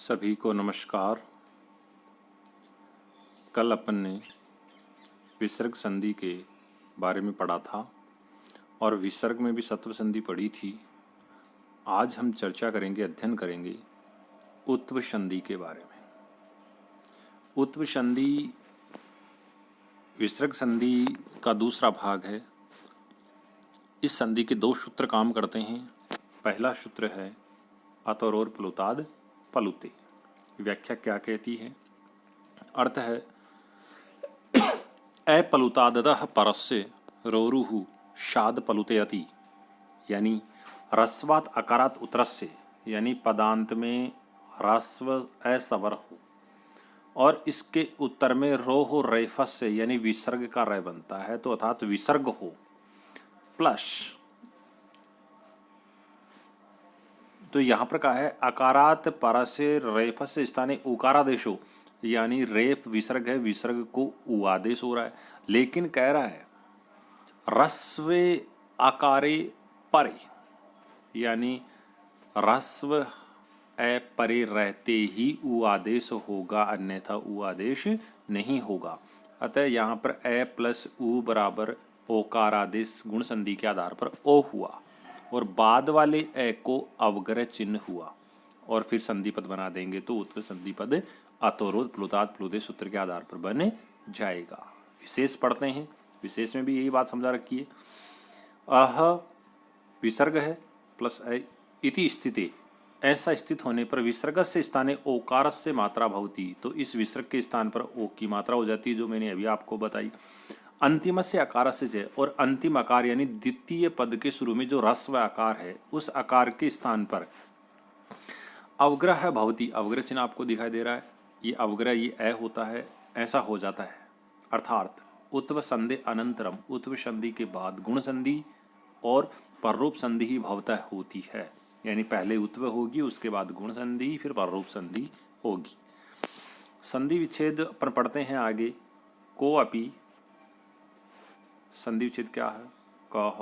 सभी को नमस्कार। कल अपन ने विसर्ग संधि के बारे में पढ़ा था और विसर्ग में भी सत्व संधि पढ़ी थी। आज हम चर्चा करेंगे, अध्ययन करेंगे उत्व संधि के बारे में। उत्व संधि विसर्ग संधि का दूसरा भाग है। इस संधि के दो सूत्र काम करते हैं। पहला सूत्र है अतोरोर प्लुताद पलुते। व्याख्या क्या कहती है? अर्थ है अपलुतादतः परस्य रोरुहु शाद पलुतेयति, यानी रस्वात अकारात उतरस्य, यानी पदांत में रस्व असवर हो और इसके उत्तर में रो हो रेफस से, यानी विसर्ग का रे बनता है, तो अर्थात विसर्ग हो प्लस, तो यहां पर कहा है अकारात परस्य रेफस से स्थाने उकारादेश हो, यानी रेप विसर्ग है, विसर्ग को उ आदेश हो रहा है, लेकिन कह रहा है रस्वे आकारे परे, यानी रस्व ए परे रहते ही उ आदेश होगा, अन्यथा उ आदेश नहीं होगा। अतः यहाँ पर ए प्लस उ बराबर ओकारादेश गुण संधि के आधार पर ओ हुआ और बाद वाले ए को अवग्रह चिन्ह हुआ और फिर संधि पद बना देंगे तो उत्व संधि पद अतोरोध प्लुताद प्लुते सूत्र के आधार पर बन जाएगा। विशेष पढ़ते हैं। विशेष में भी यही बात समझा रखी है। अह विसर्ग है प्लस ए इति स्थिति, ऐसा स्थित होने पर विसर्ग से स्थाने ओकार से मात्रा भवती, तो इस विसर्ग के स्थान पर ओ की मात्रा हो जाती है, जो मैंने अभी आपको बताई। अंतिम से आकार से, और अंतिम आकार यानी द्वितीय पद के शुरू में जो ह्रस्व आकार है उस आकार के स्थान पर अवग्रह भवती, अवग्रह चिन्ह आपको दिखाई दे रहा है, ये अवग्रह ये ए होता है, ऐसा हो जाता है। अर्थात उत्व संधि अनंतरम, उत्व संधि के बाद गुण संधि और पररूप संधि ही भवतः होती है, यानी पहले उत्व होगी, उसके बाद गुण संधि, फिर पररूप संधि होगी। संधि विच्छेद पर पढ़ते हैं आगे। को अपि संधि विच्छेद क्या है? कह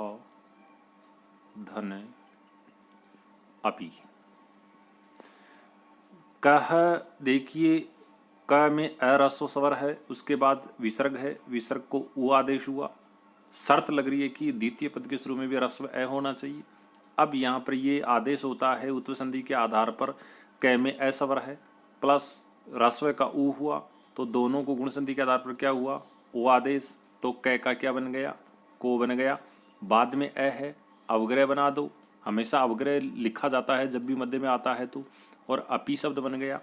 धन अपि। कह देखिए, क में अरस्व स्वर है, उसके बाद विसर्ग है, विसर्ग को उ आदेश हुआ। शर्त लग रही है कि द्वितीय पद के शुरू में भी रस्व ए होना चाहिए। अब यहाँ पर ये आदेश होता है उत्व संधि के आधार पर, क में ए स्वर है प्लस रस्व का उ हुआ, तो दोनों को गुण संधि के आधार पर क्या हुआ? उ आदेश। तो क का क्या बन गया? को बन गया। बाद में ए है, अवग्रह बना दो, हमेशा अवग्रह लिखा जाता है जब भी मध्य में आता है तो, और अपी शब्द बन गया,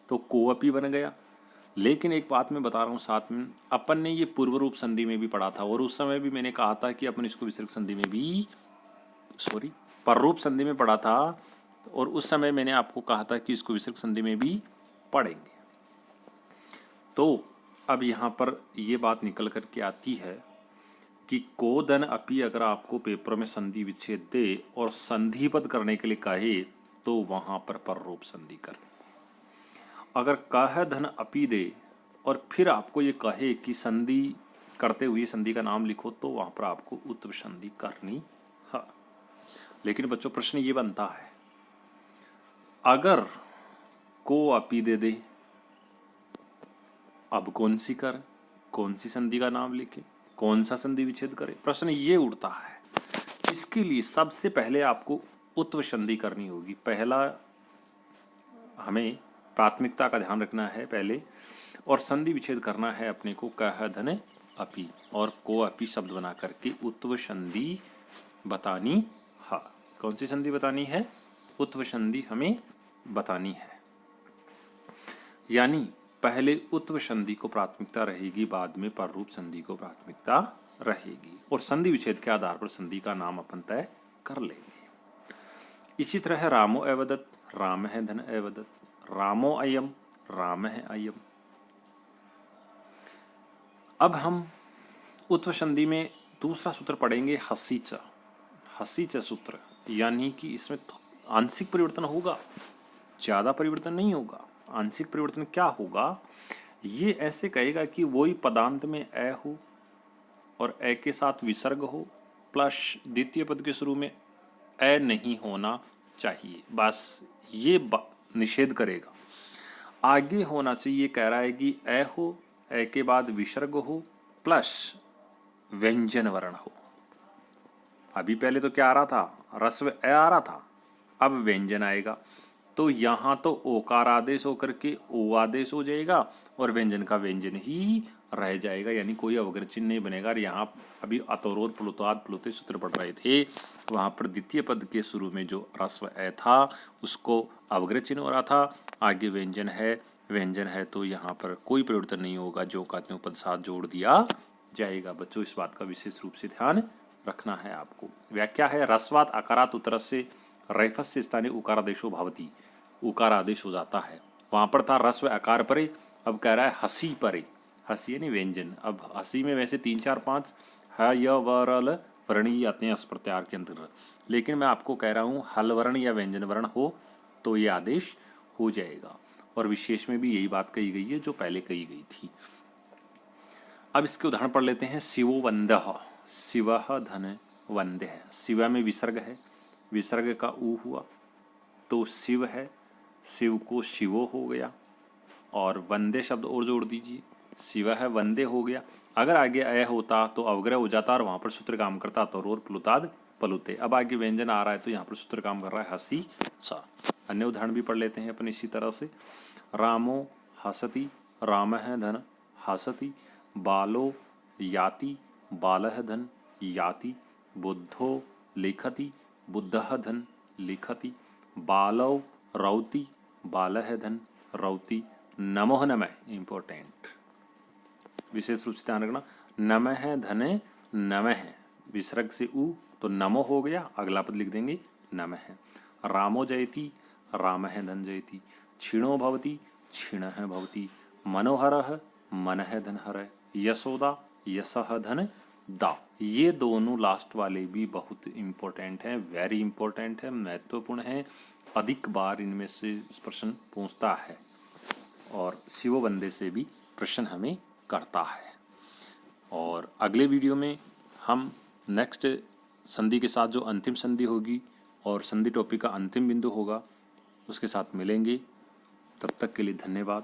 तो को अपी बन गया। लेकिन एक बात मैं बता रहा हूँ साथ में, अपन ने ये पूर्व रूप संधि में भी पढ़ा था और उस समय भी मैंने कहा था कि अपन इसको विसर्ग संधि में भी पररूप संधि में पढ़ा था, और उस समय मैंने आपको कहा था कि इसको विसर्ग संधि में भी पढ़ेंगे। तो अब यहाँ पर ये बात निकल कर के आती है कि को धन अपी अगर आपको पेपर में संधि विच्छेद दे और संधिपद करने के लिए कहे तो वहां पर पररूप संधि करनी है। अगर कह धन अपी दे और फिर आपको ये कहे कि संधि करते हुए संधि का नाम लिखो, तो वहां पर आपको उत्व संधि करनी है। लेकिन बच्चों प्रश्न ये बनता है, अगर को अपी दे दे, अब कौन सी कर, कौन सी संधि का नाम लिखे, कौन सा संधि विच्छेद करे? प्रश्न ये उठता है। इसके लिए सबसे पहले आपको उत्व संधि करनी होगी। पहला हमें प्राथमिकता का ध्यान रखना है पहले, और संधि विच्छेद करना है अपने को कह धन अपी और को अपी शब्द बना करके उत्व संधि बतानी है। कौन सी संधि बतानी है? उत्व संधि हमें बतानी है। यानी पहले उत्व संधि को प्राथमिकता रहेगी, बाद में पररूप संधि को प्राथमिकता रहेगी, और संधि विच्छेद के आधार पर संधि का नाम अपन तय कर लेंगे। इसी तरह रामो एवदत, राम है धन एवदत, रामो अयम, राम है अयम। अब हम उत्व संधि में दूसरा सूत्र पढ़ेंगे हसीच, हसीच सूत्र, यानी कि इसमें आंशिक परिवर्तन होगा, ज्यादा परिवर्तन नहीं होगा। आंशिक परिवर्तन क्या होगा? ये ऐसे कहेगा कि वही पदांत में ए हो और ए के साथ विसर्ग हो प्लस द्वितीय पद के शुरू में ए नहीं होना चाहिए, बस ये निषेध करेगा। आगे होना चाहिए, कह रहा है कि ए हो, ए के बाद विसर्ग हो प्लस व्यंजन वर्ण हो। अभी पहले तो क्या आ रहा था, रस्व ए आ रहा था, अब व्यंजन आएगा। तो यहाँ तो ओकार आदेश होकर के ओ आदेश हो जाएगा और व्यंजन का व्यंजन ही रह जाएगा, यानी कोई अवग्रह चिन्ह नहीं बनेगा। और यहाँ अभी अतोरोध प्लुताद प्लुते सूत्र पढ़ रहे थे, वहाँ पर द्वितीय पद के शुरू में जो रस्व ए था उसको अवग्रह चिन्ह हो रहा था, आगे व्यंजन है तो यहाँ पर कोई परिवर्तन नहीं होगा, जो का त्यों पद साथ जोड़ दिया जाएगा। बच्चों इस बात का विशेष रूप से ध्यान रखना है आपको। व्याख्या है, रस्वात अकारात उत्तरस्य रैफस्य स्थाने उकारादेशो भवति, उकार आदेश हो जाता है। वहाँ पर था रस्व अकार परे, अब कह रहा है हसी परे, हसी यानी व्यंजन। अब हसी में वैसे 3 4 5 ह य व र ल वर्णी आते हैं प्रत्यार के अंतर्गत, लेकिन मैं आपको कह रहा हूँ हल वर्ण या व्यंजन वर्ण हो तो ये आदेश हो जाएगा। और विशेष में भी यही बात कही गई है जो पहले कही गई थी। अब इसके उदाहरण पढ़ लेते हैं। शिवो वंदः, शिव धन वंदे है, शिवा में विसर्ग है, विसर्ग का ऊ हुआ तो शिव है, शिव को शिवो हो गया, और वंदे शब्द और जोड़ दीजिए, शिव है वंदे हो गया। अगर आगे अय होता तो अवग्रह हो जाता और वहाँ पर सूत्र काम करता तरोर प्लुताद पलुते। अब आगे व्यंजन आ रहा है तो यहाँ पर सूत्र काम कर रहा है हसी सा। अन्य उदाहरण भी पढ़ लेते हैं अपन इसी तरह से। रामो हसति, राम है धन हसति, बालो याति, बालः धन याति, बुद्धो लिखति, बुद्धः धन लिखति, बालौ रौति, बालः धन रौति, नमो नमः, इंपॉर्टेंट विशेष रूप से ध्यान रखना, नमः धने नमः, विसर्ग से उ तो नमो हो गया, अगला पद लिख देंगे नमः। रामो जयति, रामः धन जयति, क्षीणो भवति, क्षीणः भवति, मनोहरः मनः धन हरः, यशोदा यशः धन दा। ये दोनों लास्ट वाले भी बहुत इंपॉर्टेंट हैं, वेरी इंपॉर्टेंट है, महत्वपूर्ण है, अधिक बार इनमें से प्रश्न पूछता है और शिव बंदे से भी प्रश्न हमें करता है। और अगले वीडियो में हम नेक्स्ट संधि के साथ जो अंतिम संधि होगी और संधि टॉपिक का अंतिम बिंदु होगा उसके साथ मिलेंगे। तब तक के लिए धन्यवाद।